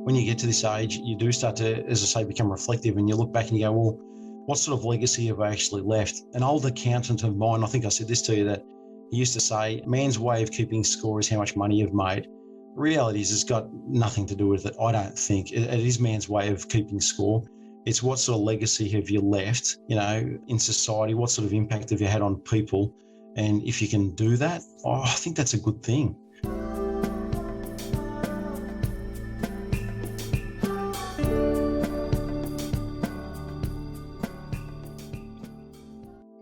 when you get to this age, you do start to, as I say, become reflective, and you look back and you go, well, what sort of legacy have I actually left? An old accountant of mine, I think I said this to you, that he used to say, man's way of keeping score is how much money you've made. The reality is it's got nothing to do with it, I don't think. It is man's way of keeping score. It's what sort of legacy have you left, in society? What sort of impact have you had on people? And if you can do that, I think that's a good thing.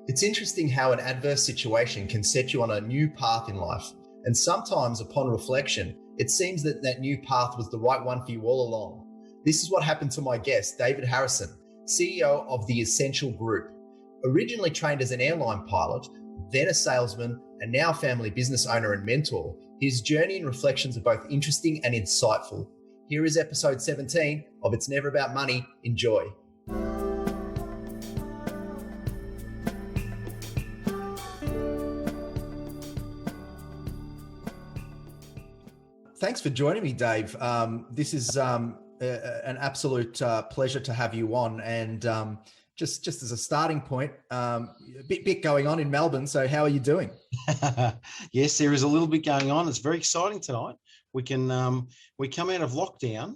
It's interesting how an adverse situation can set you on a new path in life. And sometimes upon reflection, it seems that that new path was the right one for you all along. This is what happened to my guest, David Harrison, CEO of the Essential Group. Originally trained as an airline pilot, then a salesman, and now family business owner and mentor, his journey and reflections are both interesting and insightful. Here is episode 17 of It's Never About Money. Enjoy. Thanks for joining me, Dave. This is an absolute pleasure to have you on. And just as a starting point, a bit going on in Melbourne. So how are you doing? Yes, there is a little bit going on. It's very exciting tonight. We come out of lockdown,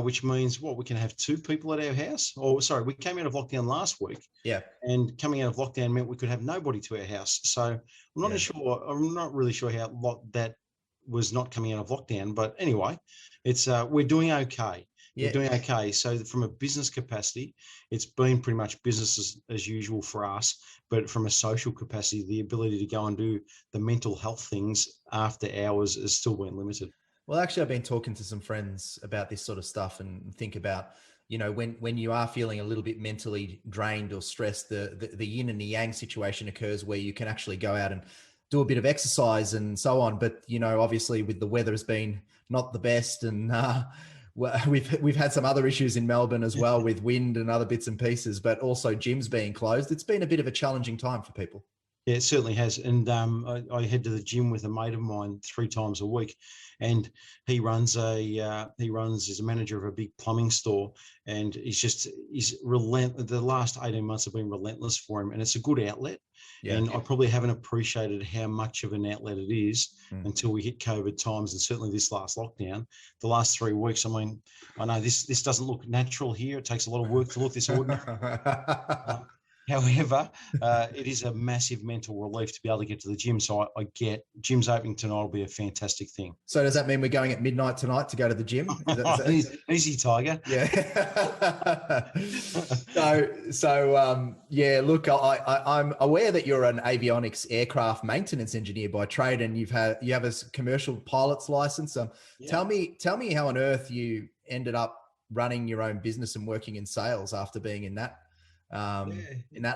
which means we can have two people at our house. We came out of lockdown last week. Yeah. And coming out of lockdown meant we could have nobody to our house. So I'm not really sure how that was not coming out of lockdown, but anyway, we're doing okay. Yeah. We're doing okay. So from a business capacity, it's been pretty much business as usual for us, but from a social capacity, the ability to go and do the mental health things after hours has still been limited. Well, actually, I've been talking to some friends about this sort of stuff and think about, when you are feeling a little bit mentally drained or stressed, the yin and the yang situation occurs where you can actually go out and do a bit of exercise and so on. But, obviously with the weather has been not the best, and we've had some other issues in Melbourne as well with wind and other bits and pieces, but also gyms being closed. It's been a bit of a challenging time for people. Yeah, it certainly has. And I head to the gym with a mate of mine 3 times a week, and he's a manager of a big plumbing store, and he's relentless. The last 18 months have been relentless for him, and it's a good outlet. Yeah. And I probably haven't appreciated how much of an outlet it is until we hit COVID times, and certainly this last lockdown. The last 3 weeks, I mean, I know this doesn't look natural here. It takes a lot of work to look this ordinary. However, it is a massive mental relief to be able to get to the gym. So I get gym's opening tonight will be a fantastic thing. So does that mean we're going at midnight tonight to go to the gym? Easy, Tiger. Yeah. Look, I'm aware that you're an avionics aircraft maintenance engineer by trade, and you have a commercial pilot's license. Tell me how on earth you ended up running your own business and working in sales after being in that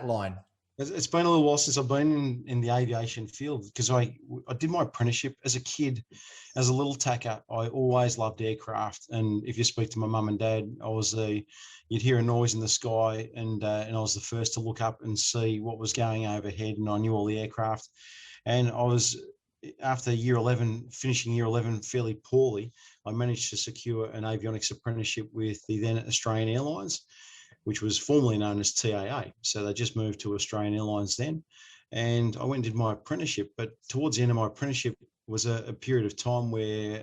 line. It's been a little while since I've been in the aviation field, because I did my apprenticeship as a kid. As a little tacker, I always loved aircraft, and if you speak to my mum and dad, you'd hear a noise in the sky, and I was the first to look up and see what was going overhead, and I knew all the aircraft. And I was, after finishing year 11 fairly poorly, I managed to secure an avionics apprenticeship with the then Australian Airlines, which was formerly known as TAA. So they just moved to Australian Airlines then. And I went and did my apprenticeship. But towards the end of my apprenticeship was a period of time where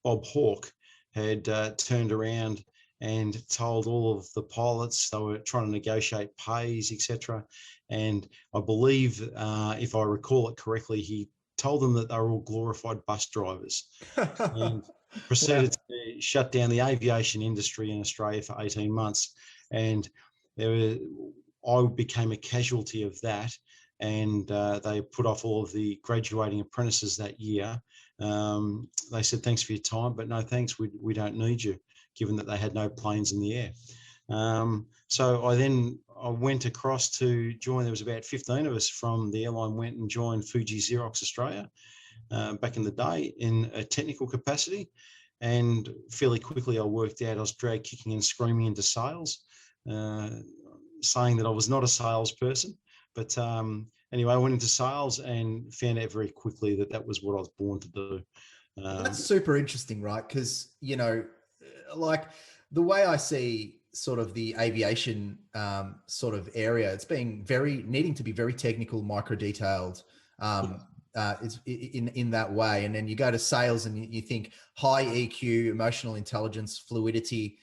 Bob Hawke had turned around and told all of the pilots they were trying to negotiate pays, etc. And I believe, if I recall it correctly, he told them that they were all glorified bus drivers. And proceeded to shut down the aviation industry in Australia for 18 months. And I became a casualty of that. And they put off all of the graduating apprentices that year. They said, thanks for your time, but no thanks, we don't need you, given that they had no planes in the air. So I went across to join. There was about 15 of us from the airline, went and joined Fuji Xerox Australia back in the day in a technical capacity. And fairly quickly I worked out I was dragged kicking and screaming into sales, saying that I was not a salesperson. But anyway, I went into sales and found out very quickly that was what I was born to do. That's super interesting, right? Because, like the way I see sort of the aviation sort of area, it's being needing to be very technical, micro detailed. It's in that way. And then you go to sales and you think high EQ, emotional intelligence, fluidity,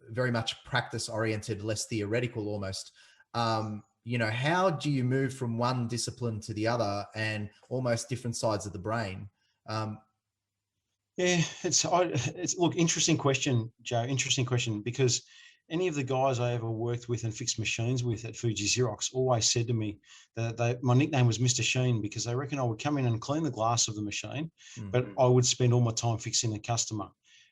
very much practice oriented, less theoretical almost. How do you move from one discipline to the other and almost different sides of the brain? Yeah, it's look, interesting question, Joe. Interesting question, because any of the guys I ever worked with and fixed machines with at Fuji Xerox always said to me that my nickname was Mr. Sheen, because they reckon I would come in and clean the glass of the machine, but I would spend all my time fixing the customer.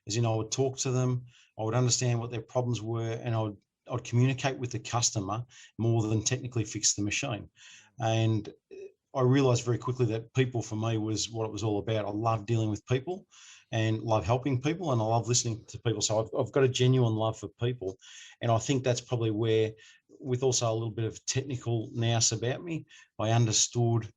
As in, I would talk to them, I would understand what their problems were, and I'd communicate with the customer more than technically fix the machine. And I realized very quickly that people for me was what it was all about. I love dealing with people and love helping people, and I love listening to people. So I've got a genuine love for people. And I think that's probably where, with also a little bit of technical nous about me, I understood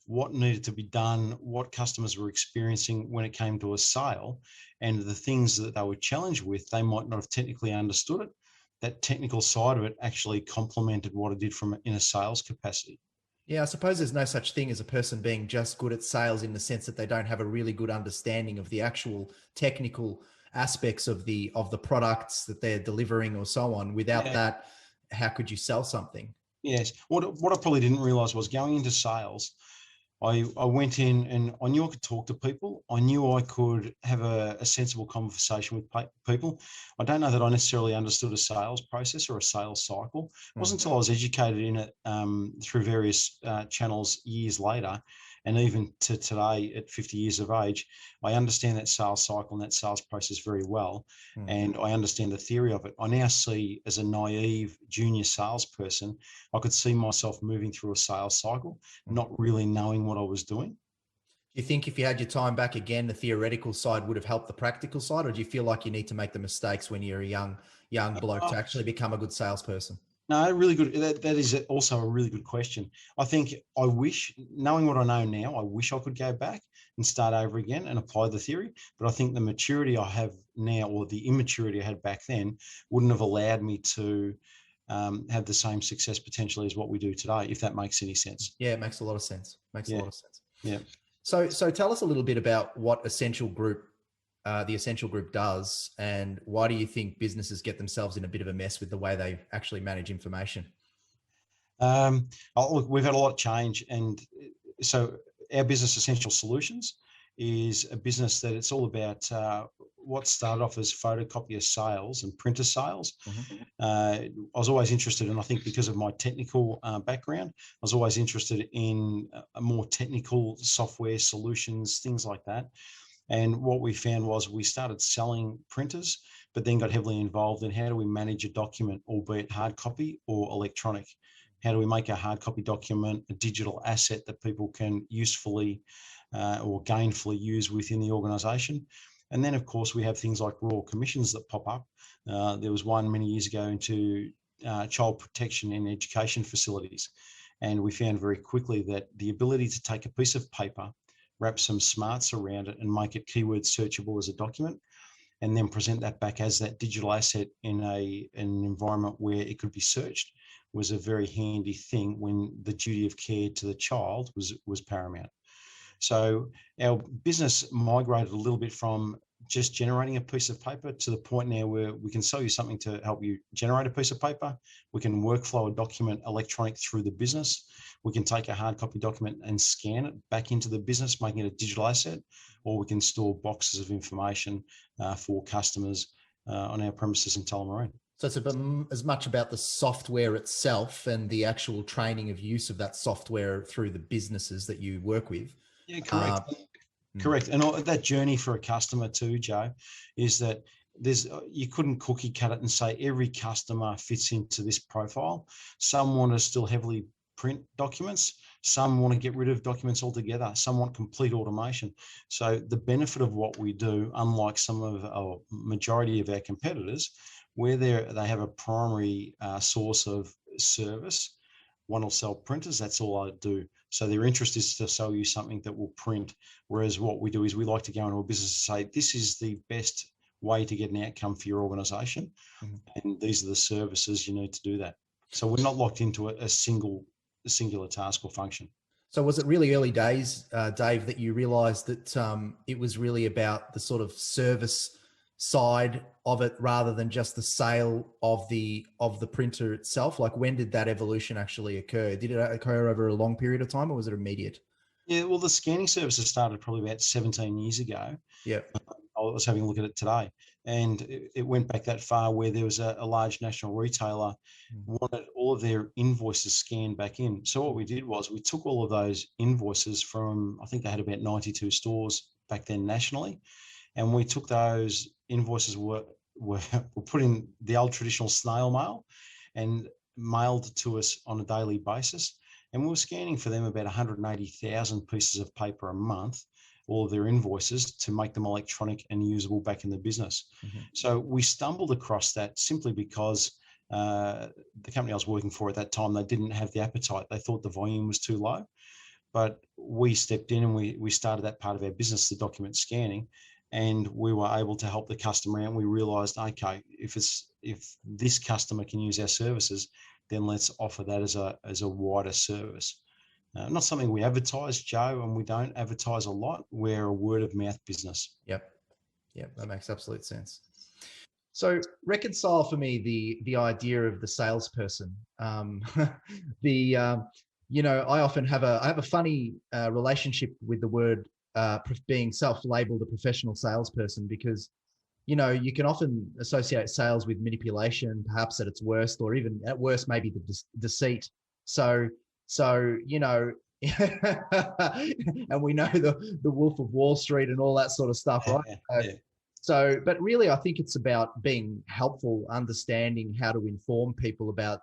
what needed to be done, what customers were experiencing when it came to a sale, and the things that they were challenged with, they might not have technically understood it. That technical side of it actually complemented what I did in a sales capacity. Yeah, I suppose there's no such thing as a person being just good at sales in the sense that they don't have a really good understanding of the actual technical aspects of the products that they're delivering or so on. Without that, how could you sell something? Yes. What I probably didn't realize was, going into sales, I went in and I knew I could talk to people. I knew I could have a sensible conversation with people. I don't know that I necessarily understood a sales process or a sales cycle. It wasn't until I was educated in it through various channels years later, and even to today at 50 years of age, I understand that sales cycle and that sales process very well. And I understand the theory of it. I now see, as a naive junior salesperson, I could see myself moving through a sales cycle, not really knowing what I was doing. Do you think if you had your time back again, the theoretical side would have helped the practical side, or do you feel like you need to make the mistakes when you're a young bloke to actually become a good salesperson? No, really good. That is also a really good question. I think I wish, knowing what I know now, I wish I could go back and start over again and apply the theory. But I think the maturity I have now, or the immaturity I had back then, wouldn't have allowed me to have the same success potentially as what we do today, if that makes any sense. Yeah, it makes a lot of sense. A lot of sense. Yeah. So tell us a little bit about what the Essential Group does, and why do you think businesses get themselves in a bit of a mess with the way they actually manage information? Look, we've had a lot of change, and so our business, Essential Solutions, is a business that it's all about what started off as photocopier sales and printer sales. I was always interested, and I think because of my technical background, I was always interested in more technical software solutions, things like that. And what we found was we started selling printers, but then got heavily involved in how do we manage a document, albeit hard copy or electronic? How do we make a hard copy document a digital asset that people can usefully or gainfully use within the organisation? And then, of course, we have things like royal commissions that pop up. There was one many years ago into child protection in education facilities. And we found very quickly that the ability to take a piece of paper, wrap some smarts around it and make it keyword searchable as a document, and then present that back as that digital asset in an environment where it could be searched, was a very handy thing when the duty of care to the child was paramount. So our business migrated a little bit from just generating a piece of paper to the point now where we can sell you something to help you generate a piece of paper. We can workflow a document electronic through the business. We can take a hard copy document and scan it back into the business, making it a digital asset, or we can store boxes of information for customers on our premises in Tullamarine. So it's as much about the software itself and the actual training of use of that software through the businesses that you work with. Yeah, correct. Correct. And that journey for a customer too, Joe, is that you couldn't cookie cut it and say every customer fits into this profile. Some want to still heavily print documents. Some want to get rid of documents altogether. Some want complete automation. So the benefit of what we do, unlike some of our majority of our competitors, where they have a primary source of service, one will sell printers, that's all I do. So their interest is to sell you something that will print. Whereas what we do is we like to go into a business and say, this is the best way to get an outcome for your organization. And these are the services you need to do that. So we're not locked into a singular task or function. So was it really early days, Dave, that you realized that it was really about the sort of service side of it rather than just the sale of the printer itself? Like, when did that evolution actually occur? Did it occur over a long period of time, or was it immediate? Yeah, well, the scanning services started probably about 17 years ago. Yeah. I was having a look at it today, and it went back that far, where there was a large national retailer wanted all of their invoices scanned back in. So what we did was we took all of those invoices from, I think they had about 92 stores back then nationally, and we took those invoices were put in the old traditional snail mail and mailed to us on a daily basis. And we were scanning for them about 180,000 pieces of paper a month, all of their invoices, to make them electronic and usable back in the business. So we stumbled across that simply because the company I was working for at that time, they didn't have the appetite. They thought the volume was too low. But we stepped in and we started that part of our business, the document scanning, and we were able to help the customer out. And we realized, okay, if this customer can use our services, then let's offer that as a wider service. Not something we advertise, Joe, and we don't advertise a lot. We're a word of mouth business. Yep, that makes absolute sense. So reconcile for me the idea of the salesperson. I often have a funny relationship with the word being self-labeled a professional salesperson, because you can often associate sales with manipulation, perhaps at its worst, or even at worst, maybe the deceit. So, and we know the Wolf of Wall Street and all that sort of stuff, right? Yeah. So, but really, I think it's about being helpful, understanding how to inform people about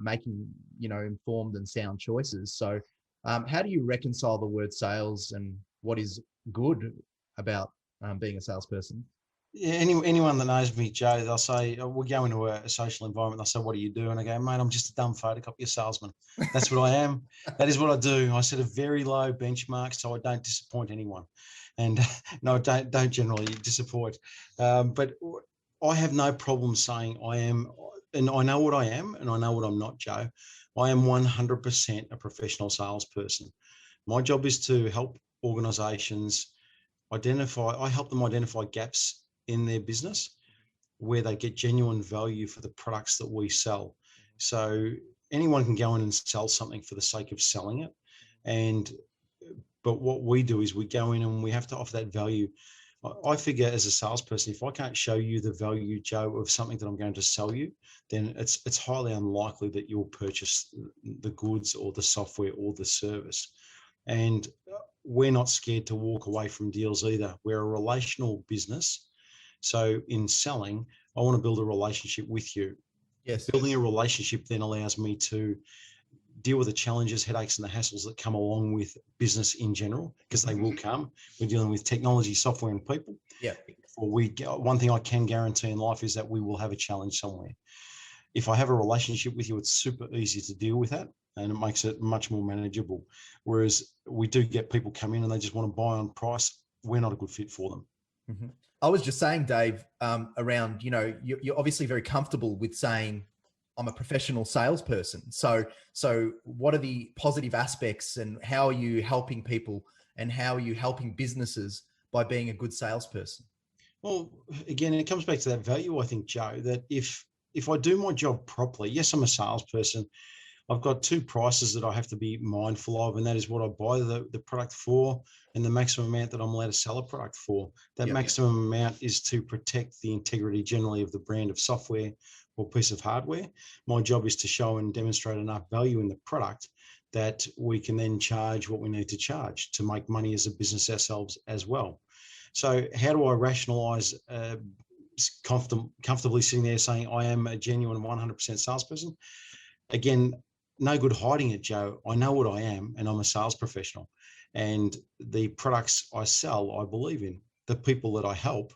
making, informed and sound choices. So, how do you reconcile the word sales and what is good about being a salesperson? Yeah, anyone that knows me, Joe, they'll say, we'll go into a social environment. They'll say, what do you do? And I go, mate, I'm just a dumb photocopy salesman. That's what I am. That is what I do. I set a very low benchmark so I don't disappoint anyone. And no, don't generally disappoint. But I have no problem saying I am, and I know what I am, and I know what I'm not, Joe. I am 100% a professional salesperson. My job is to help organizations I help them identify gaps in their business where they get genuine value for the products that we sell. So anyone can go in and sell something for the sake of selling it. But what we do is we go in and we have to offer that value. I figure as a salesperson, if I can't show you the value, Joe, of something that I'm going to sell you, then it's highly unlikely that you'll purchase the goods or the software or the service. And we're not scared to walk away from deals either. We're a relational business. So in selling, I want to build a relationship with you. Yes. Building a relationship then allows me to deal with the challenges, headaches, and the hassles that come along with business in general, because they will come. We're dealing with technology, software, and people. Yeah. One thing I can guarantee in life is that we will have a challenge somewhere. If I have a relationship with you, it's super easy to deal with that, and it makes it much more manageable. Whereas we do get people come in and they just want to buy on price. We're not a good fit for them. Mm-hmm. I was just saying, Dave, around, you're obviously very comfortable with saying, I'm a professional salesperson. So what are the positive aspects, and how are you helping people, and how are you helping businesses by being a good salesperson? Well, again, it comes back to that value, I think, Joe, that if I do my job properly, yes, I'm a salesperson. I've got two prices that I have to be mindful of, and that is what I buy the product for and the maximum amount that I'm allowed to sell a product for. That maximum amount is to protect the integrity generally of the brand of software or piece of hardware. My job is to show and demonstrate enough value in the product that we can then charge what we need to charge to make money as a business ourselves as well. So how do I rationalize comfortably sitting there saying I am a genuine 100% salesperson? Again, no good hiding it, Joe. I know what I am, and I'm a sales professional. And the products I sell, I believe in. The people that I help,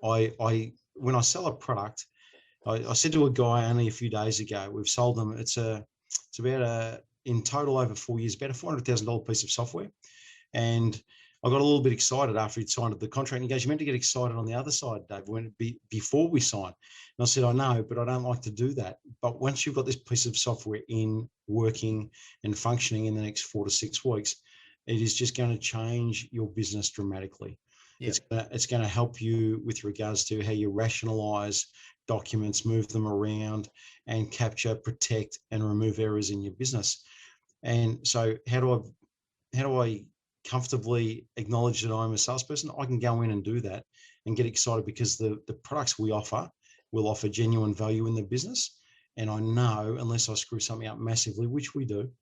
when I sell a product, I said to a guy only a few days ago, we've sold them. It's about in total over 4 years, about a $400,000 piece of software. And I got a little bit excited after he'd signed the contract. And he goes, "You meant to get excited on the other side, Dave, when before we sign." And I said, "I know, but I don't like to do that. But once you've got this piece of software in working and functioning in the next 4 to 6 weeks, it is just going to change your business dramatically. Yeah. It's going to help you with regards to how you rationalize documents, move them around, and capture, protect, and remove errors in your business." And so how do I comfortably acknowledge that I'm a salesperson? I can go in and do that and get excited because the products we offer will offer genuine value in the business. And I know, unless I screw something up massively, which we do,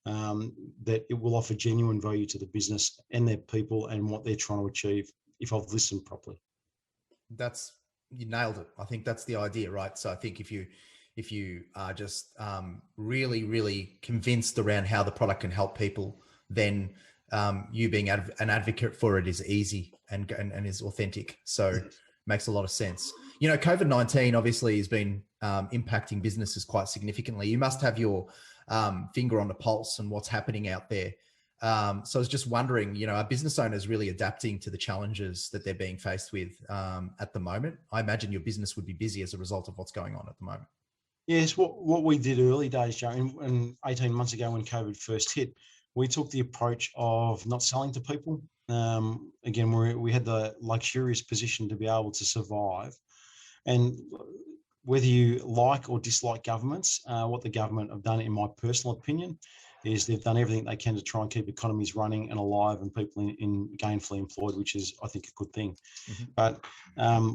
that it will offer genuine value to the business and their people and what they're trying to achieve if I've listened properly. You nailed it. I think that's the idea, right? So I think if you are just really, really convinced around how the product can help people, then you being an advocate for it is easy and is authentic. So makes a lot of sense. You know, COVID-19 obviously has been impacting businesses quite significantly. You must have your finger on the pulse and what's happening out there. So I was just wondering, you know, are business owners really adapting to the challenges that they're being faced with at the moment? I imagine your business would be busy as a result of what's going on at the moment. Yes, what we did early days, Joe, and 18 months ago when COVID first hit, we took the approach of not selling to people. Again, we had the luxurious position to be able to survive. And whether you like or dislike governments, what the government have done, in my personal opinion, is they've done everything they can to try and keep economies running and alive and people in gainfully employed, which is, I think, a good thing. Mm-hmm. But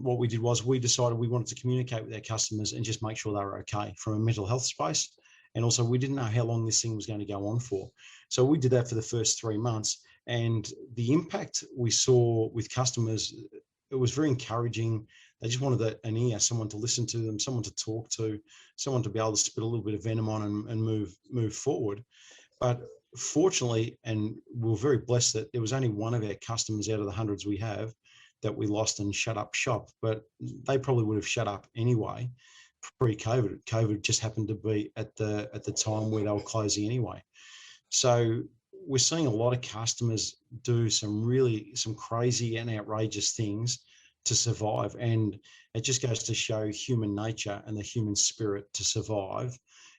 what we did was we decided we wanted to communicate with our customers and just make sure they were okay from a mental health space. And also we didn't know how long this thing was going to go on for. So we did that for the first 3 months. And the impact we saw with customers, it was very encouraging. They just wanted an ear, someone to listen to them, someone to talk to, someone to be able to spit a little bit of venom on and move forward. But fortunately, and we're very blessed that there was only one of our customers out of the hundreds we have that we lost and shut up shop, but they probably would have shut up anyway pre-COVID. COVID just happened to be at the time where they were closing anyway. So we're seeing a lot of customers do some crazy and outrageous things to survive. And it just goes to show human nature and the human spirit to survive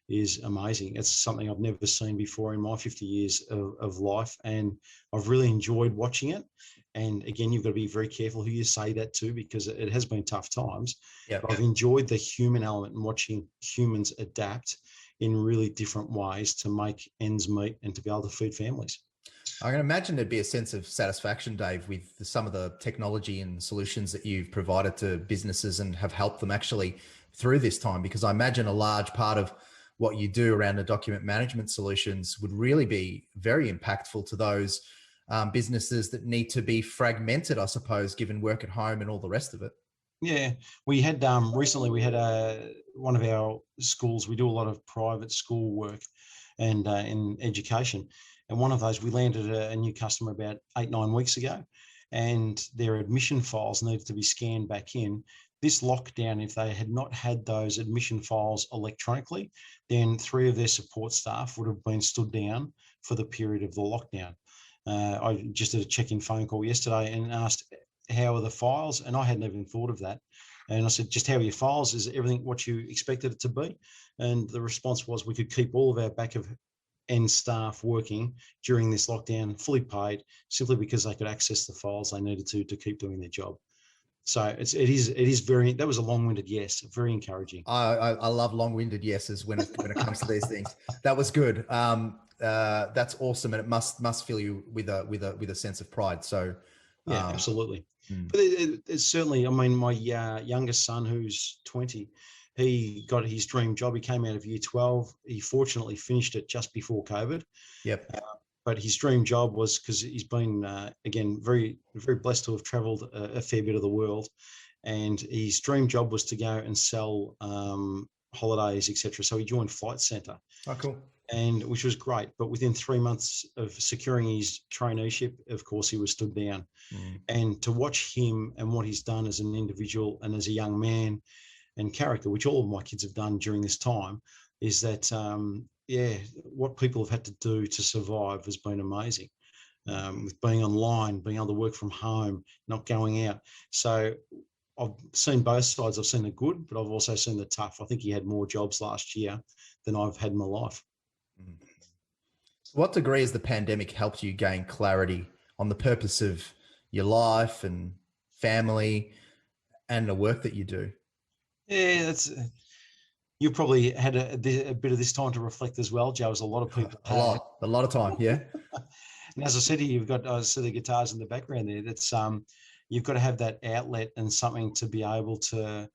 is amazing. It's something I've never seen before in my 50 years of life. And I've really enjoyed watching it. And again, you've got to be very careful who you say that to, because it has been tough times. Yep. But I've enjoyed the human element and watching humans adapt in really different ways to make ends meet and to be able to feed families. I can imagine there'd be a sense of satisfaction, Dave, with some of the technology and solutions that you've provided to businesses and have helped them actually through this time, because I imagine a large part of what you do around the document management solutions would really be very impactful to those businesses that need to be fragmented, I suppose, given work at home and all the rest of it. Yeah, we had recently we had one of our schools. We do a lot of private school work and in education. And one of those, we landed a new customer about 8-9 weeks ago, and their admission files needed to be scanned back in. This lockdown, if they had not had those admission files electronically, then 3 of their support staff would have been stood down for the period of the lockdown. I just did a check-in phone call yesterday and asked, how are the files? And I hadn't even thought of that. And I said, just how are your files? Is everything what you expected it to be? And the response was, we could keep all of our back of end staff working during this lockdown, fully paid, simply because they could access the files they needed to keep doing their job. So it is very, that was a long-winded yes, very encouraging. I love long-winded yeses when it comes to these things. That was good. That's awesome. And it must fill you with a sense of pride. So yeah, absolutely. But it's certainly, I mean, my youngest son, who's 20, he got his dream job. He came out of year 12. He fortunately finished it just before COVID. Yep. But his dream job was, because he's been, again, very, very blessed to have traveled a fair bit of the world. And his dream job was to go and sell holidays, etc. So he joined Flight Centre. Oh, cool. And which was great. But within 3 months of securing his traineeship, of course, he was stood down. And to watch him and what he's done as an individual and as a young man and character, which all of my kids have done during this time, is that, what people have had to do to survive has been amazing. with being online, being able to work from home, not going out. So I've seen both sides. I've seen the good, but I've also seen the tough. I think he had more jobs last year than I've had in my life. To what degree has the pandemic helped you gain clarity on the purpose of your life and family and the work that you do? Yeah, you probably had a bit of this time to reflect as well, Joe, as a lot of people a lot of time. Yeah. And as I said to you, you've got, I see the guitars in the background there. That's you've got to have that outlet and something to be able to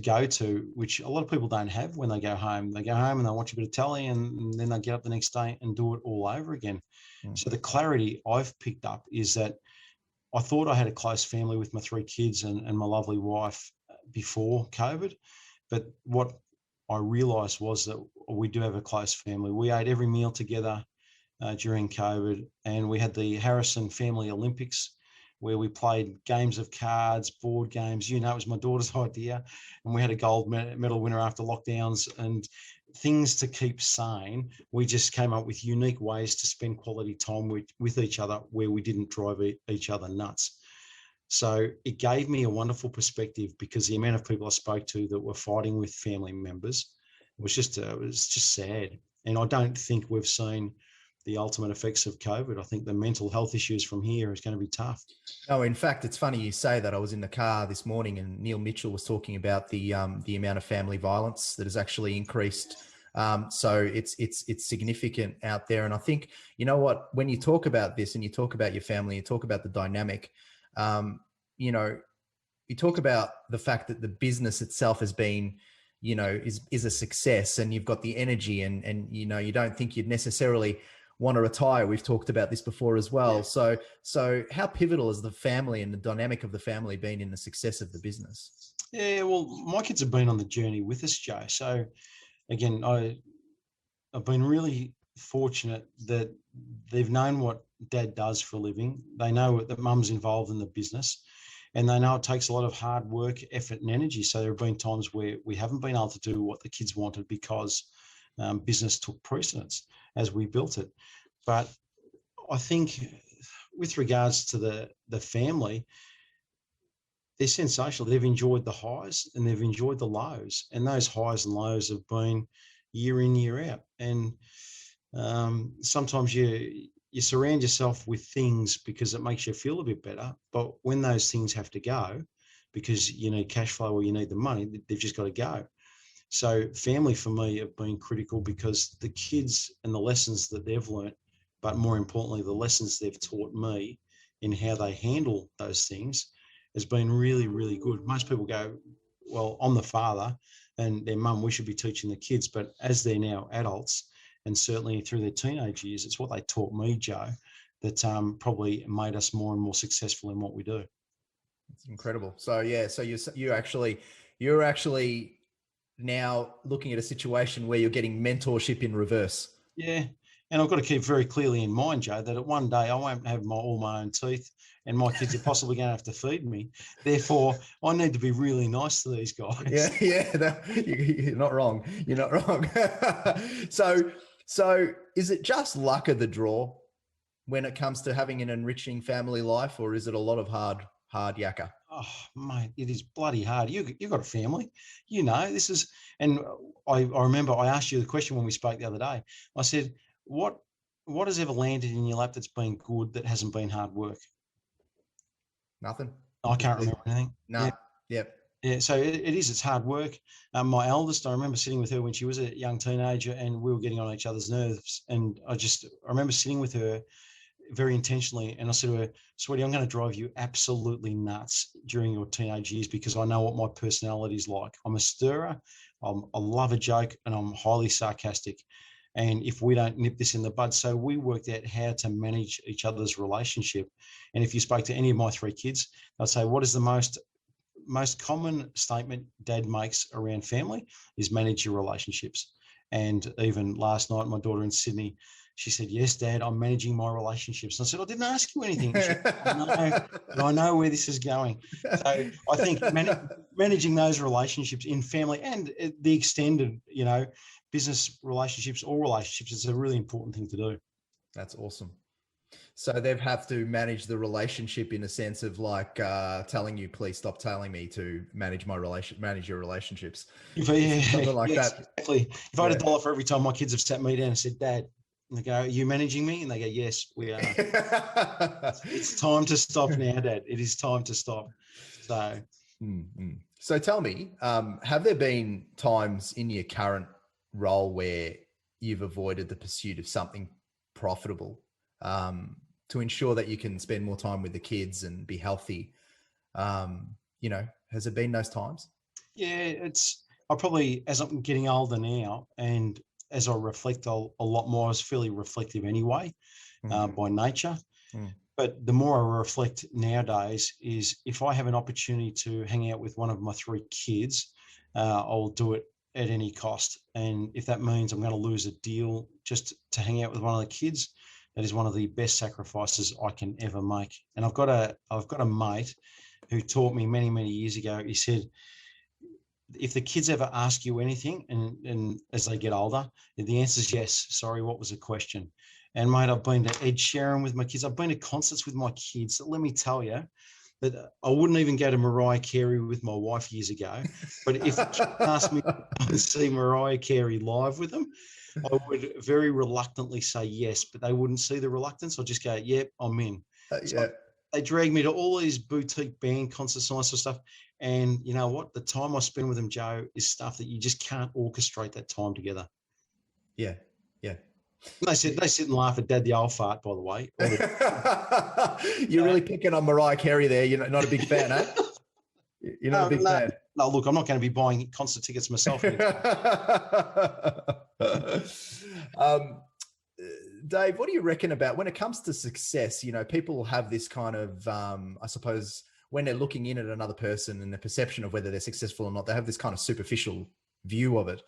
go to, which a lot of people don't have when they go home. They go home and they watch a bit of telly, and then they get up the next day and do it all over again. So the clarity I've picked up is that I thought I had a close family with my 3 kids and my lovely wife before COVID. But what I realised was that we do have a close family. We ate every meal together during COVID, and we had the Harrison Family Olympics, where we played games of cards, board games. You know, it was my daughter's idea, and we had a gold medal winner after lockdowns and things to keep sane. We just came up with unique ways to spend quality time with each other where we didn't drive each other nuts. So it gave me a wonderful perspective, because the amount of people I spoke to that were fighting with family members was just sad. And I don't think we've seen the ultimate effects of COVID. I think the mental health issues from here is going to be tough. Oh, in fact, it's funny you say that. I was in the car this morning and Neil Mitchell was talking about the amount of family violence that has actually increased. So it's significant out there. And I think, you know what, when you talk about this and you talk about your family, you talk about the dynamic, you know, you talk about the fact that the business itself has been, you know, is a success, and you've got the energy and, you know, you don't think you'd necessarily want to retire. We've talked about this before as well. Yeah. So how pivotal has the family and the dynamic of the family been in the success of the business? Yeah, well, my kids have been on the journey with us, Joe. So again, I've been really fortunate that they've known what Dad does for a living. They know that Mum's involved in the business, and they know it takes a lot of hard work, effort, and energy. So there have been times where we haven't been able to do what the kids wanted because business took precedence as we built it. But I think with regards to the family, they're sensational. They've enjoyed the highs and they've enjoyed the lows, and those highs and lows have been year in, year out. And sometimes you surround yourself with things because it makes you feel a bit better. But when those things have to go because you need cash flow or you need the money, they've just got to go. So family for me have been critical, because the kids and the lessons that they've learnt, but more importantly, the lessons they've taught me in how they handle those things, has been really, really good. Most people go, well, I'm the father and their mum, we should be teaching the kids. But as they're now adults, and certainly through their teenage years, it's what they taught me, Joe, that probably made us more and more successful in what we do. It's incredible. So yeah, so you're actually now looking at a situation where you're getting mentorship in reverse. Yeah. And I've got to keep very clearly in mind, Joe, that at one day I won't have all my own teeth, and my kids are possibly going to have to feed me. Therefore, I need to be really nice to these guys. Yeah, you're not wrong. You're not wrong. So is it just luck of the draw when it comes to having an enriching family life, or is it a lot of hard yakka? Oh, mate, it is bloody hard. You've got a family, you know, this is, and I remember I asked you the question when we spoke the other day. I said, what has ever landed in your lap that's been good that hasn't been hard work? Nothing. I can't remember anything. No. Yeah. Yep. Yeah, so it's hard work. My eldest, I remember sitting with her when she was a young teenager, and we were getting on each other's nerves. And I remember sitting with her very intentionally, and I said to her, "Sweetie, I'm going to drive you absolutely nuts during your teenage years, because I know what my personality is like. I'm a stirrer, I love a joke, and I'm highly sarcastic. And if we don't nip this in the bud," so we worked out how to manage each other's relationship. And if you spoke to any of my 3 kids, they'll say, what is the most common statement Dad makes around family is manage your relationships. And even last night, my daughter in Sydney, she said, "Yes, Dad, I'm managing my relationships." And I said, "I didn't ask you anything." She said, I know where this is going. So I think managing those relationships in family and the extended, you know, business relationships or relationships is a really important thing to do. That's awesome. So they've have to manage the relationship in a sense of like telling you, please stop telling me to manage your relationships. Something like yes, that. exactly. If I had $1 for every time my kids have sat me down and said, Dad, and they go, are you managing me? And they go, yes, we are. It's time to stop now, Dad. It is time to stop. So, So tell me, have there been times in your current role where you've avoided the pursuit of something profitable to ensure that you can spend more time with the kids and be healthy? Has it been those times? Yeah, I probably, as I'm getting older now and as I reflect a lot more, I was fairly reflective anyway by nature. But the more I reflect nowadays is if I have an opportunity to hang out with one of my 3 kids, I'll do it at any cost. And if that means I'm going to lose a deal just to hang out with one of the kids, that is one of the best sacrifices I can ever make. And I've got a mate who taught me many, many years ago. He said, if the kids ever ask you anything and as they get older, the answer is yes. Sorry, what was the question? And mate, I've been to Ed Sheeran with my kids. I've been to concerts with my kids. Let me tell you that I wouldn't even go to Mariah Carey with my wife years ago. But if the kids asked me to see Mariah Carey live with them, I would very reluctantly say yes, but they wouldn't see the reluctance. I'll just go, yep, I'm in. So they drag me to all these boutique band concerts and all that sort of stuff. And you know what? The time I spend with them, Joe, is stuff that you just can't orchestrate that time together. Yeah. They sit and laugh at Dad the old fart, by the way. You're really picking on Mariah Carey there. You're not a big fan, eh? You're not a big fan. No, look, I'm not going to be buying concert tickets myself. Dave, what do you reckon about when it comes to success? People have this kind of, I suppose, when they're looking in at another person and the perception of whether they're successful or not, they have this kind of superficial view of it.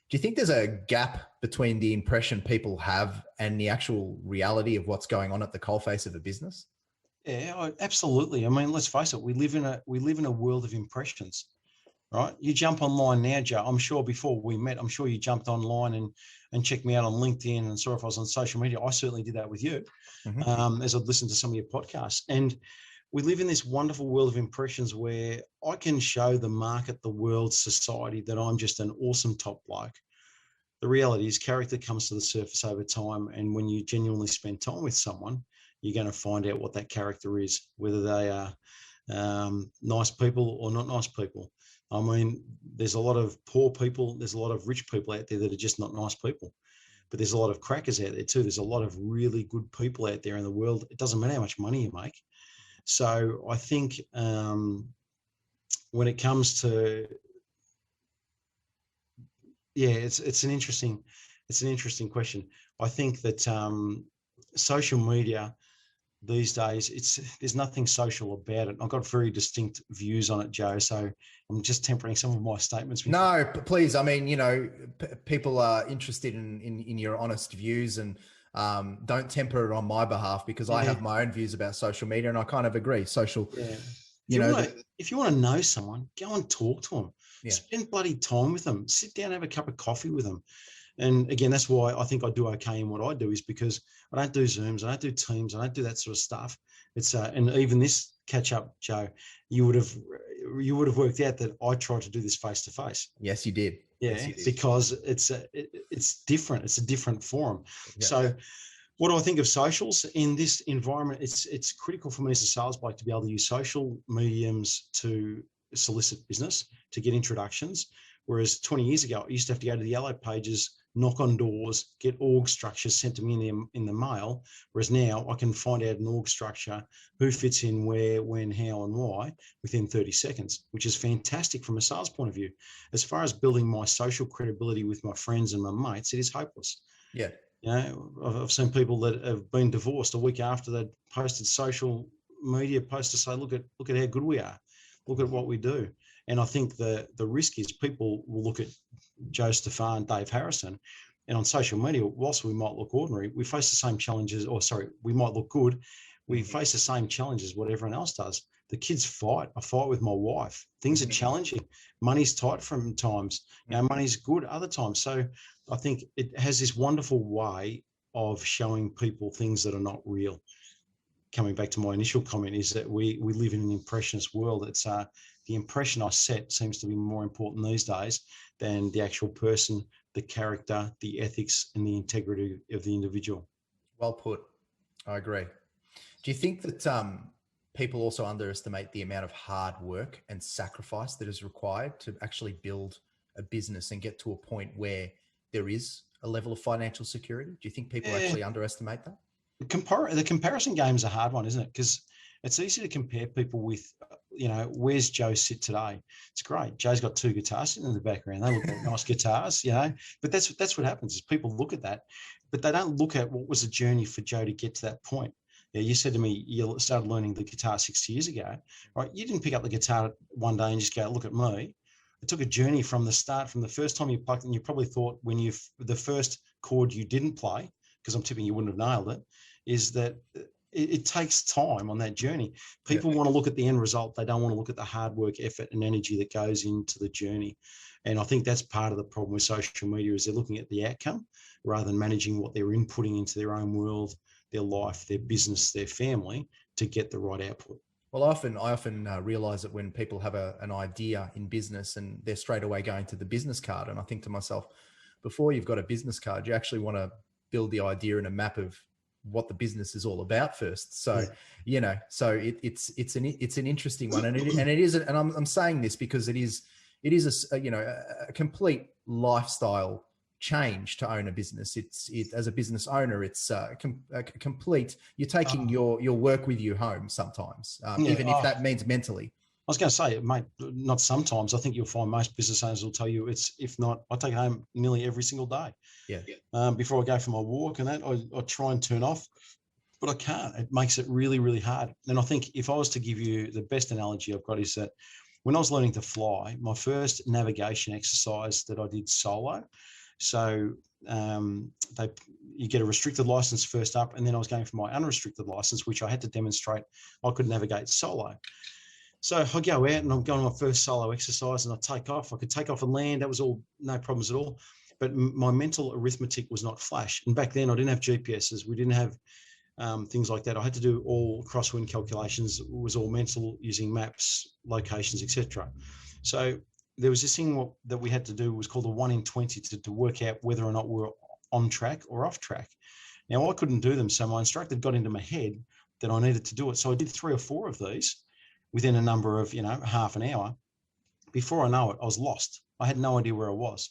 Do you think there's a gap between the impression people have and the actual reality of what's going on at the coalface of a business? Yeah, absolutely. I mean, let's face it. We live in a world of impressions, right? You jump online now, Joe. I'm sure before we met, I'm sure you jumped online and checked me out on LinkedIn and saw if I was on social media. I certainly did that with you as I'd listened to some of your podcasts. And we live in this wonderful world of impressions where I can show the market, the world, society that I'm just an awesome top bloke. The reality is character comes to the surface over time. And when you genuinely spend time with someone, you're going to find out what that character is, whether they are nice people or not nice people. I mean, there's a lot of poor people. There's a lot of rich people out there that are just not nice people. But there's a lot of crackers out there too. There's a lot of really good people out there in the world. It doesn't matter how much money you make. So I think when it comes to, it's an interesting question. I think that social media these days, there's nothing social about it. I've got very distinct views on it, Joe. So I'm just tempering some of my statements. No, please. I mean, people are interested in your honest views, and don't temper it on my behalf because I have my own views about social media, and I kind of agree. If you want to know someone, go and talk to them. Yeah. Spend bloody time with them. Sit down, have a cup of coffee with them. And again, that's why I think I do okay in what I do, is because I don't do Zooms, I don't do Teams, I don't do that sort of stuff. It's and even this catch up, Joe, you would have worked out that I tried to do this face to face. Yes, you did. Yeah, yes, you did. Because it's different. It's a different forum. Yeah. So what do I think of socials in this environment? It's critical for me as a sales bloke to be able to use social mediums to solicit business, to get introductions. Whereas 20 years ago, I used to have to go to the yellow pages, knock on doors, get org structures sent to me in the mail. Whereas now I can find out an org structure, who fits in where, when, how, and why within 30 seconds, which is fantastic from a sales point of view. As far as building my social credibility with my friends and my mates, it is hopeless. Yeah. I've seen people that have been divorced a week after they'd posted social media posts to say, look at how good we are. Look at what we do. And I think the risk is people will look at Joe Stefan, Dave Harrison, and on social media, whilst we might look ordinary, we face the same challenges, we might look good. We face the same challenges what everyone else does. The kids fight. I fight with my wife. Things are challenging. Money's tight from times. Money's good other times. So I think it has this wonderful way of showing people things that are not real. coming back to my initial comment, is that we live in an impressionist world. It's the impression I set seems to be more important these days than the actual person, the character, the ethics, and the integrity of the individual. Well put. I agree. Do you think that people also underestimate the amount of hard work and sacrifice that is required to actually build a business and get to a point where there is a level of financial security? Do you think people actually underestimate that? The comparison game is a hard one, isn't it? Because it's easy to compare people with, where's Joe sit today? It's great. Joe's got 2 guitars sitting in the background. They look like nice guitars, but that's what happens is people look at that, but they don't look at what was the journey for Joe to get to that point. Yeah, you said to me, you started learning the guitar 6 years ago, right? You didn't pick up the guitar one day and just go, look at me. It took a journey from the start, from the first time you plucked it, and you probably thought when the first chord you didn't play, because I'm tipping you wouldn't have nailed it, is that it takes time on that journey. People want to look at the end result. They don't want to look at the hard work, effort, and energy that goes into the journey. And I think that's part of the problem with social media is they're looking at the outcome rather than managing what they're inputting into their own world, their life, their business, their family to get the right output. Well, I often realize that when people have an idea in business and they're straight away going to the business card. And I think to myself, before you've got a business card, you actually want to build the idea and a map of what the business is all about first. So, so it's an interesting one. And it is, and I'm saying this because it is a complete lifestyle change to own a business. It as a business owner, it's a complete, you're taking your work with you home sometimes, even if that means mentally. I was going to say, mate, not sometimes. I think you'll find most business owners will tell you if not, I take it home nearly every single day. Yeah. Before I go for my walk and that, I try and turn off, but I can't. It makes it really, really hard. And I think if I was to give you the best analogy I've got is that when I was learning to fly, my first navigation exercise that I did solo, so you get a restricted license first up, and then I was going for my unrestricted license, which I had to demonstrate I could navigate solo. So I go out and I'm going on my first solo exercise and I take off. I could take off and land. That was all no problems at all. But my mental arithmetic was not flash. And back then I didn't have GPSs. We didn't have things like that. I had to do all crosswind calculations. It was all mental using maps, locations, etc. So there was this thing that we had to do was called a 1 in 20 to work out whether or not we were on track or off track. Now I couldn't do them. So my instructor got into my head that I needed to do it. So I did 3 or 4 of these within a number of, half an hour. Before I know it, I was lost. I had no idea where I was.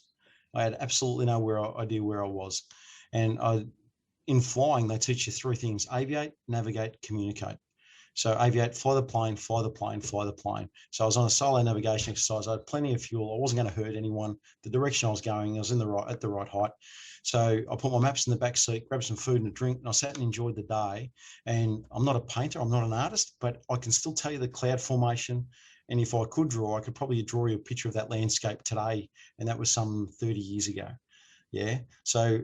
I had absolutely no idea where I was. And in flying, they teach you 3 things: aviate, navigate, communicate. So aviate, fly the plane, fly the plane, fly the plane. So I was on a solo navigation exercise. I had plenty of fuel. I wasn't going to hurt anyone. The direction I was going, I was at the right height. So I put my maps in the back seat, grabbed some food and a drink, and I sat and enjoyed the day. And I'm not a painter, I'm not an artist, but I can still tell you the cloud formation. And if I could draw, I could probably draw you a picture of that landscape today. And that was some 30 years ago. Yeah. So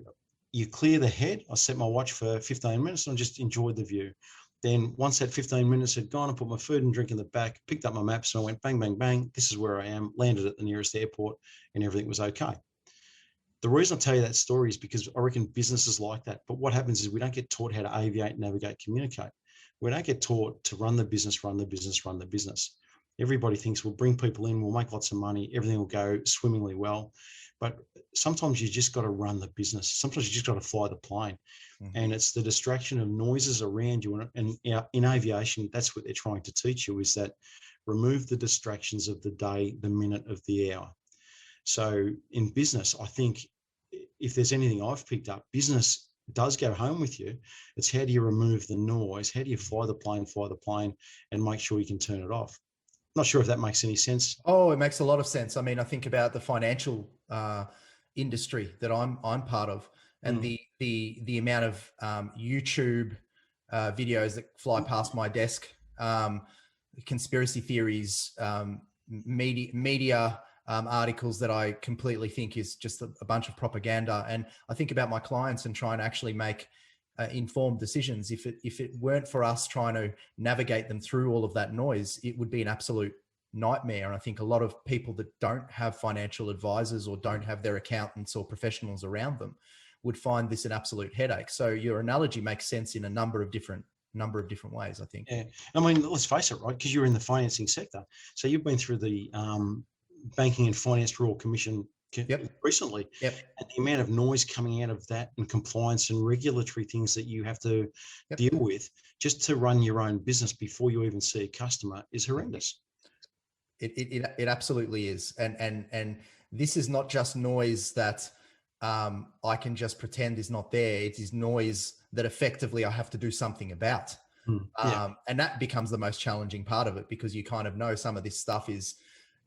you clear the head. I set my watch for 15 minutes and I just enjoyed the view. Then once that 15 minutes had gone, I put my food and drink in the back, picked up my maps and I went bang, bang, bang. This is where I am, landed at the nearest airport and everything was okay. The reason I tell you that story is because I reckon business is like that. But what happens is we don't get taught how to aviate, navigate, communicate. We don't get taught to run the business, run the business, run the business. Everybody thinks we'll bring people in, we'll make lots of money, everything will go swimmingly well. But sometimes you just got to run the business. Sometimes you just got to fly the plane. Mm-hmm. And it's the distraction of noises around you. And in aviation, that's what they're trying to teach you, is that remove the distractions of the day, the minute, of the hour. So in business, I think if there's anything I've picked up, business does go home with you. It's how do you remove the noise? How do you fly the plane and make sure you can turn it off? Not sure if that makes any sense. Oh, it makes a lot of sense. I mean, I think about the financial industry that I'm part of, and the amount of YouTube videos that fly past my desk, conspiracy theories, media articles that I completely think is just a bunch of propaganda. And I think about my clients and try and actually make informed decisions. If it weren't for us trying to navigate them through all of that noise, it would be an absolute nightmare. And I think a lot of people that don't have financial advisors or don't have their accountants or professionals around them would find this an absolute headache. So your analogy makes sense in a number of different number of different ways, I think. Yeah. I mean, let's face it, right? Because you're in the financing sector. So you've been through the Banking and Finance Royal Commission recently. Yep. And the amount of noise coming out of that and compliance and regulatory things that you have to deal with just to run your own business before you even see a customer is horrendous. It absolutely is. And this is not just noise that I can just pretend is not there. It is noise that effectively I have to do something about. And that becomes the most challenging part of it, because you kind of know some of this stuff is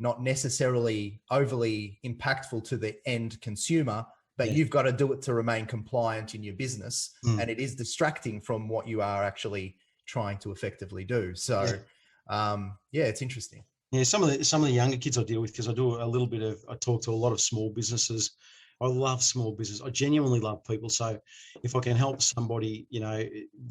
not necessarily overly impactful to the end consumer, but you've got to do it to remain compliant in your business. And it is distracting from what you are actually trying to effectively do. So it's interesting. Yeah, some of the younger kids I deal with, because I talk to a lot of small businesses. I love small business. I genuinely love people. So if I can help somebody,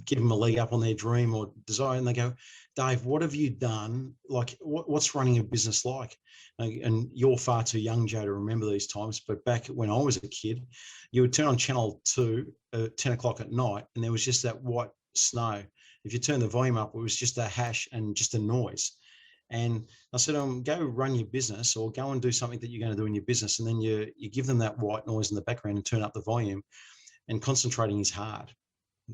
give them a leg up on their dream or desire, and they go, Dave, what have you done? Like, what's running a business like? And you're far too young, Joe, to remember these times. But back when I was a kid, you would turn on Channel 2 at 10 o'clock at night, and there was just that white snow. If you turn the volume up, it was just a hash and just a noise. And I said, go run your business, or go and do something that you're going to do in your business. And then you give them that white noise in the background and turn up the volume. And concentrating is hard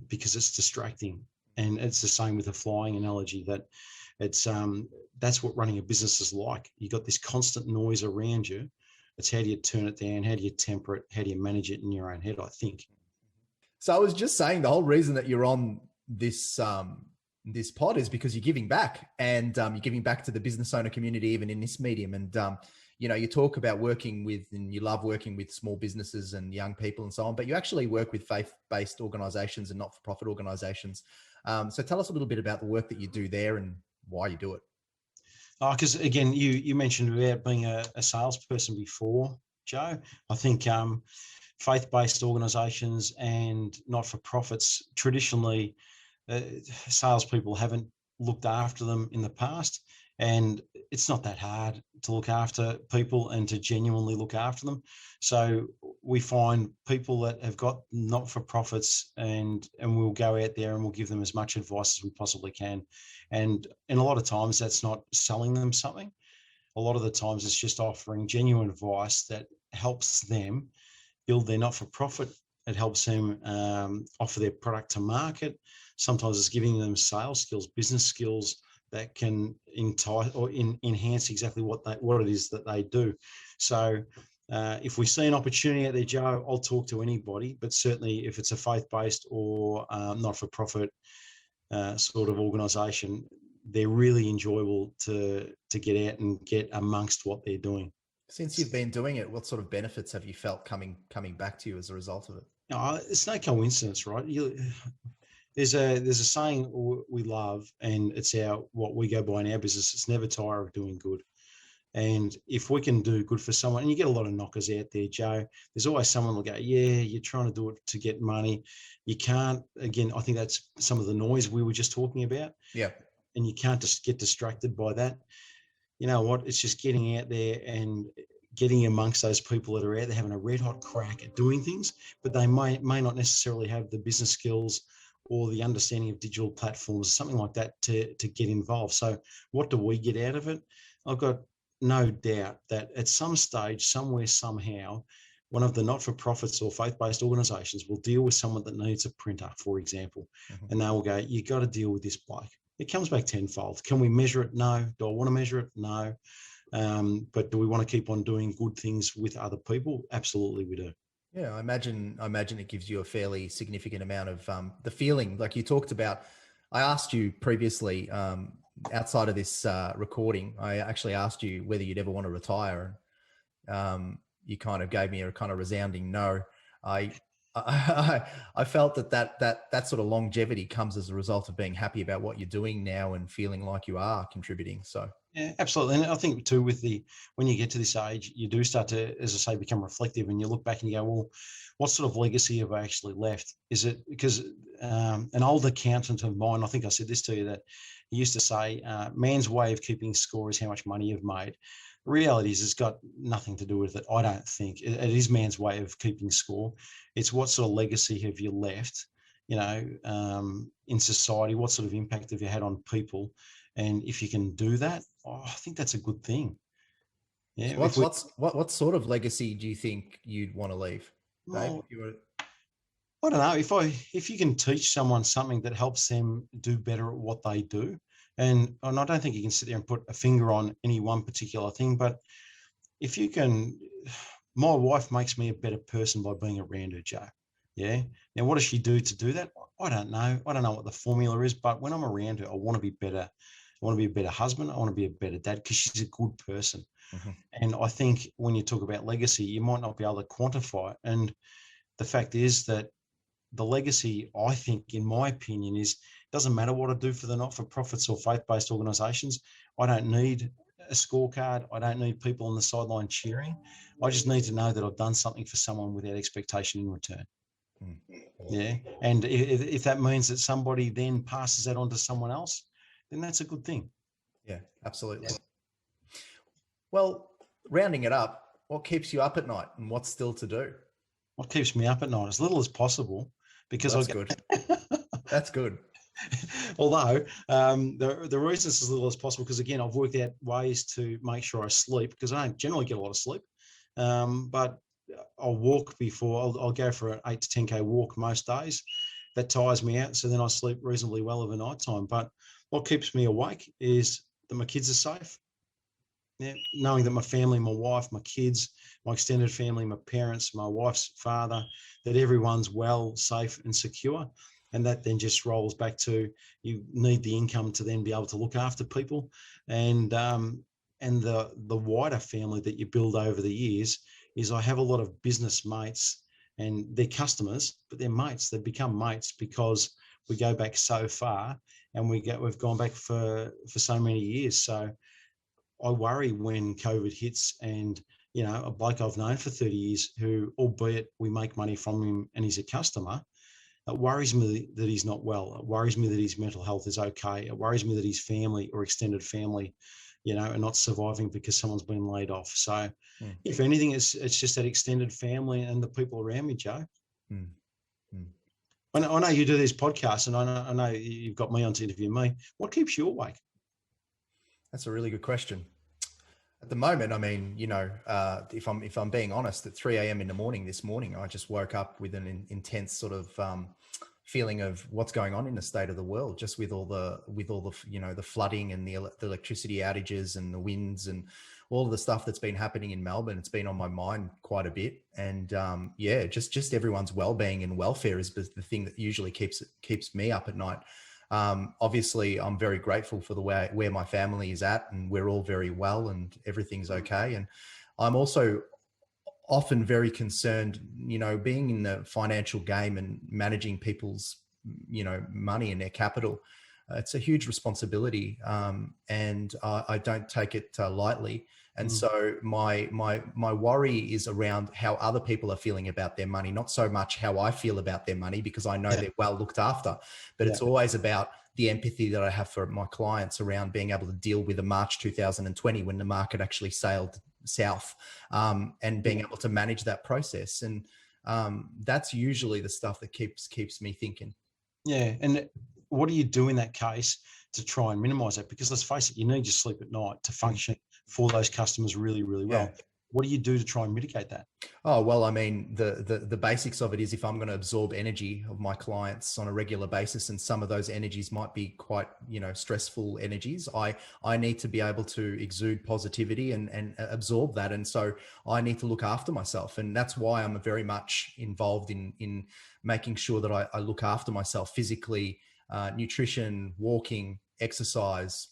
because it's distracting. And it's the same with the flying analogy, that it's that's what running a business is like. You got this constant noise around you. It's how do you turn it down? How do you temper it? How do you manage it in your own head, I think. So I was just saying, the whole reason that you're on this this pod is because you're giving back, and you're giving back to the business owner community, even in this medium. And, you talk about working with, and you love working with small businesses and young people and so on, but you actually work with faith-based organizations and not-for-profit organizations. So tell us a little bit about the work that you do there and why you do it. Because again, you mentioned about being a salesperson before, Joe. I think faith-based organizations and not-for-profits, traditionally, salespeople haven't looked after them in the past, and it's not that hard to look after people and to genuinely look after them. So we find people that have got not-for-profits, and we'll go out there and we'll give them as much advice as we possibly can. And a lot of times that's not selling them something. A lot of the times it's just offering genuine advice that helps them build their not-for-profit. It helps them offer their product to market. Sometimes it's giving them sales skills, business skills that can enhance exactly what it is that they do. So if we see an opportunity out there, Joe, I'll talk to anybody, but certainly if it's a faith-based or not-for-profit sort of organisation, they're really enjoyable to get out and get amongst what they're doing. Since you've been doing it, what sort of benefits have you felt coming back to you as a result of it? It's no coincidence, right? There's a saying we love, and it's what we go by in our business. It's never tire of doing good. And if we can do good for someone, and you get a lot of knockers out there, Joe, there's always someone will go, yeah, you're trying to do it to get money. You can't, again, I think that's some of the noise we were just talking about. Yeah. And you can't just get distracted by that. You know what? It's just getting out there and getting amongst those people that are out there having a red hot crack at doing things, but they may not necessarily have the business skills or the understanding of digital platforms, something like that, to get involved. So what do we get out of it? I've got no doubt that at some stage, somewhere, somehow, one of the not-for-profits or faith-based organisations will deal with someone that needs a printer, for example, and they will go, you got to deal with this bloke. It comes back tenfold. Can we measure it? No. Do I want to measure it? No. But do we want to keep on doing good things with other people? Absolutely, we do. Yeah, I imagine it gives you a fairly significant amount of the feeling, like you talked about. I asked you previously, outside of this recording, I actually asked you whether you'd ever want to retire. You kind of gave me a kind of resounding no. I felt that sort of longevity comes as a result of being happy about what you're doing now and feeling like you are contributing. So yeah, absolutely. And I think too, when you get to this age, you do start to, as I say, become reflective, and you look back and you go, well, what sort of legacy have I actually left? Is it because an old accountant of mine, I think I said this to you, that he used to say, man's way of keeping score is how much money you've made. The reality is it's got nothing to do with it. I don't think it is man's way of keeping score. It's what sort of legacy have you left in society? What sort of impact have you had on people? And if you can do that, I think that's a good thing. Yeah. So what sort of legacy do you think you'd want to leave, Dave? Well, I don't know, if you can teach someone something that helps them do better at what they do, and I don't think you can sit there and put a finger on any one particular thing, but if you can, my wife makes me a better person by being around her, Joe. Yeah. Now, what does she do to do that? I don't know. I don't know what the formula is, but when I'm around her, I want to be better. I want to be a better husband. I want to be a better dad because she's a good person. Mm-hmm. And I think when you talk about legacy, you might not be able to quantify it. And the fact is that the legacy, I think, in my opinion, is doesn't matter what I do for the not-for-profits or faith-based organisations. I don't need a scorecard. I don't need people on the sideline cheering. I just need to know that I've done something for someone without expectation in return. Yeah. And if that means that somebody then passes that on to someone else, then that's a good thing. Yeah, absolutely. Yeah. Well, rounding it up, what keeps you up at night and what's still to do? What keeps me up at night? As little as possible, because that's good. That's good. Although the reason it's as little as possible, because again, I've worked out ways to make sure I sleep, because I don't generally get a lot of sleep. But I'll walk before, I'll go for an 8 to 10K walk most days. That tires me out. So then I sleep reasonably well over night time. But what keeps me awake is that my kids are safe. Yeah, knowing that my family, my wife, my kids, my extended family, my parents, my wife's father, that everyone's well, safe and secure. And that then just rolls back to you need the income to then be able to look after people. And the wider family that you build over the years is I have a lot of business mates and they're customers, but they're mates. They've become mates because we go back so far and we've gone back for so many years. So I worry when COVID hits and, a bloke I've known for 30 years who, albeit we make money from him and he's a customer, it worries me that he's not well. It worries me that his mental health is okay. It worries me that his family or extended family, are not surviving because someone's been laid off. So if anything, it's just that extended family and the people around me, Joe. I know you do these podcasts and I know you've got me on to interview me. What keeps you awake? That's a really good question. At the moment, I mean, if I'm being honest, at 3 a.m. in the morning this morning, I just woke up with an intense sort of feeling of what's going on in the state of the world, just with all the the flooding and the electricity outages and the winds and all of the stuff that's been happening in Melbourne. It's been on my mind quite a bit, and just everyone's well-being and welfare is the thing that usually keeps me up at night. Obviously, I'm very grateful for the way where my family is at, and we're all very well, and everything's okay. And I'm also often very concerned, being in the financial game and managing people's, money and their capital. It's a huge responsibility, and I don't take it lightly. And so my worry is around how other people are feeling about their money, not so much how I feel about their money, because I know they're well looked after, but it's always about the empathy that I have for my clients around being able to deal with a March 2020 when the market actually sailed south, and being able to manage that process. And that's usually the stuff that keeps me thinking. Yeah. And what do you do in that case to try and minimize that? Because let's face it, you need your sleep at night to function for those customers really, really well. Yeah. What do you do to try and mitigate that? Oh, well, I mean, the basics of it is if I'm going to absorb energy of my clients on a regular basis, and some of those energies might be quite, stressful energies, I need to be able to exude positivity and absorb that. And so I need to look after myself. And that's why I'm very much involved in making sure that I look after myself physically, nutrition, walking, exercise,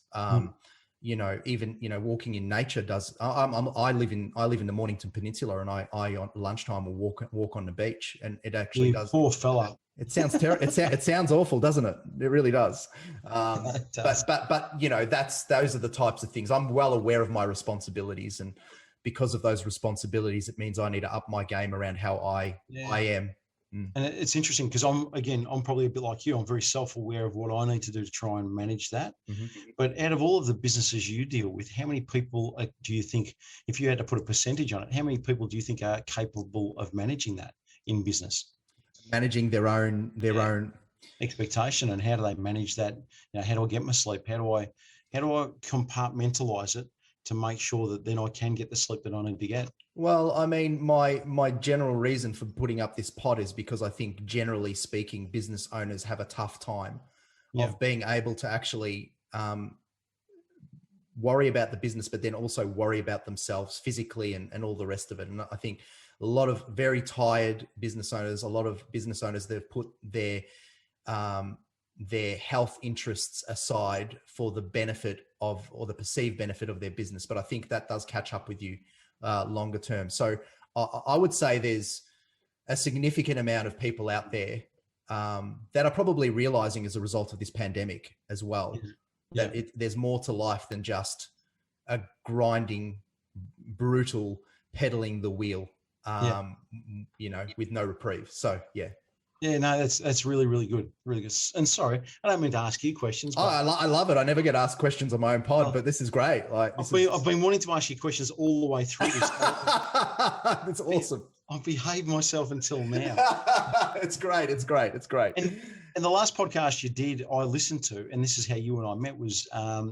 even walking in nature does. I live in the Mornington Peninsula, and I on lunchtime will walk on the beach, and it actually does. Poor fella. It sounds terrible. It sounds awful, doesn't it? It really does. It does. But those are the types of things. I'm well aware of my responsibilities, and because of those responsibilities, it means I need to up my game around how I am. And it's interesting because I'm probably a bit like you. I'm very self-aware of what I need to do to try and manage that. But out of all of the businesses you deal with, how many people do you think, if you had to put a percentage on it, how many people do you think are capable of managing that in business? Managing their own expectation, and how do they manage that? How do I get my sleep? How do I compartmentalize it to make sure that then I can get the sleep that I need to get? Well, I mean, my general reason for putting up this pod is because I think, generally speaking, business owners have a tough time of being able to actually worry about the business, but then also worry about themselves physically and all the rest of it. And I think a lot of very tired business owners, they've put their health interests aside for the benefit of, or the perceived benefit of, their business. But I think that does catch up with you longer term. So I would say there's a significant amount of people out there that are probably realizing, as a result of this pandemic as well, that there's more to life than just a grinding, brutal pedaling the wheel, with no reprieve. So, yeah. Yeah, no, that's really, really good. Really good. And sorry, I don't mean to ask you questions. But I love it. I never get asked questions on my own pod, but this is great. I've been wanting to ask you questions all the way through this. That's awesome. I've behaved myself until now. It's great. And the last podcast you did, I listened to, and this is how you and I met, was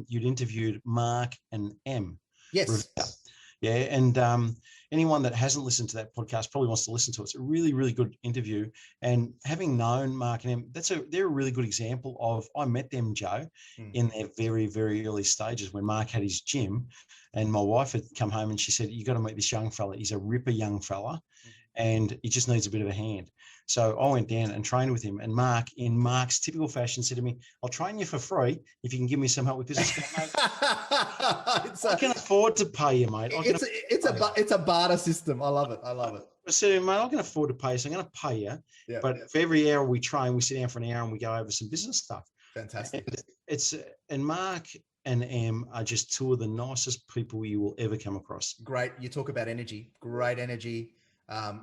you'd interviewed Mark and M. Yes. Yeah, and anyone that hasn't listened to that podcast probably wants to listen to it. It's a really, really good interview. And having known Mark and M, they're a really good example of, I met them, Joe, in their very, very early stages when Mark had his gym, and my wife had come home and she said, "You got to meet this young fella. He's a ripper young fella, and he just needs a bit of a hand." So I went down and trained with him, and Mark, in Mark's typical fashion, said to me, "I'll train you for free if you can give me some help with business." I can afford to pay you, mate. It's a barter system. I love it. I said, "Mate, I can afford to pay you, so I'm going to pay you. But for every hour we train, we sit down for an hour and we go over some business stuff." Fantastic. And Mark and Em are just two of the nicest people you will ever come across. Great. You talk about energy. Great energy.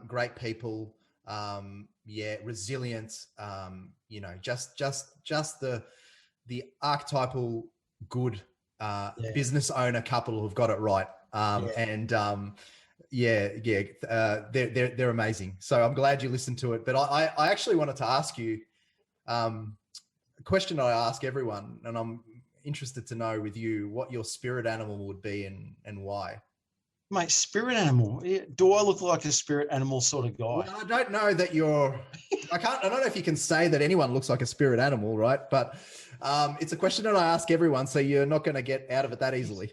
Great people. Resilience. Just the archetypal good business owner couple who've got it right. They're amazing. So I'm glad you listened to it. But I actually wanted to ask you a question I ask everyone, and I'm interested to know with you what your spirit animal would be and why. Mate, spirit animal. Do I look like a spirit animal sort of guy? Well, I don't know that I don't know if you can say that anyone looks like a spirit animal, right? But it's a question that I ask everyone, so you're not going to get out of it that easily.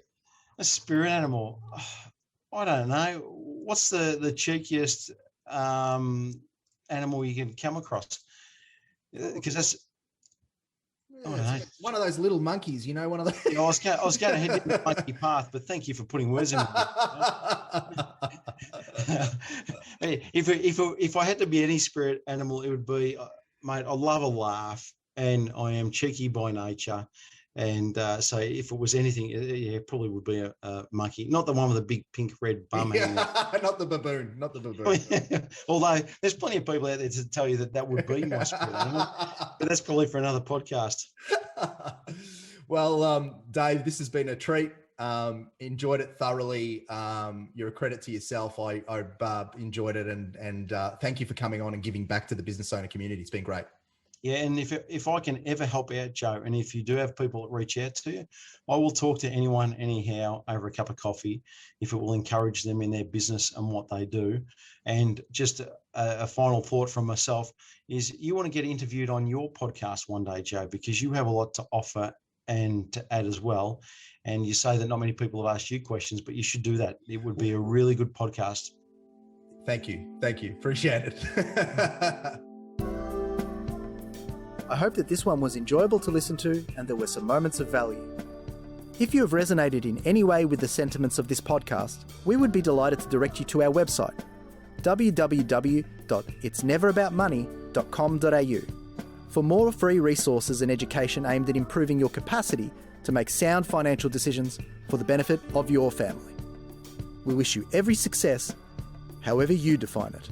A spirit animal. I don't know. What's the cheekiest animal you can come across? Because that's... one of those little monkeys, one of those. I was going to head down the monkey path, but thank you for putting words in it. If I had to be any spirit animal, it would be, mate, I love a laugh, and I am cheeky by nature. And so if it was anything, it probably would be a monkey, not the one with the big pink red bum. Not the baboon. Although there's plenty of people out there to tell you that would be my spirit animal, but that's probably for another podcast. Well, Dave, this has been a treat. Enjoyed it thoroughly. You're a credit to yourself. I enjoyed it, and thank you for coming on and giving back to the business owner community. It's been great. Yeah, and if I can ever help out, Joe, and if you do have people that reach out to you, I will talk to anyone anyhow over a cup of coffee if it will encourage them in their business and what they do. And just a final thought from myself is, you want to get interviewed on your podcast one day, Joe, because you have a lot to offer and to add as well. And you say that not many people have asked you questions, but you should do that. It would be a really good podcast. Thank you. Appreciate it. I hope that this one was enjoyable to listen to and there were some moments of value. If you have resonated in any way with the sentiments of this podcast, we would be delighted to direct you to our website, www.itsneveraboutmoney.com.au, for more free resources and education aimed at improving your capacity to make sound financial decisions for the benefit of your family. We wish you every success, however you define it.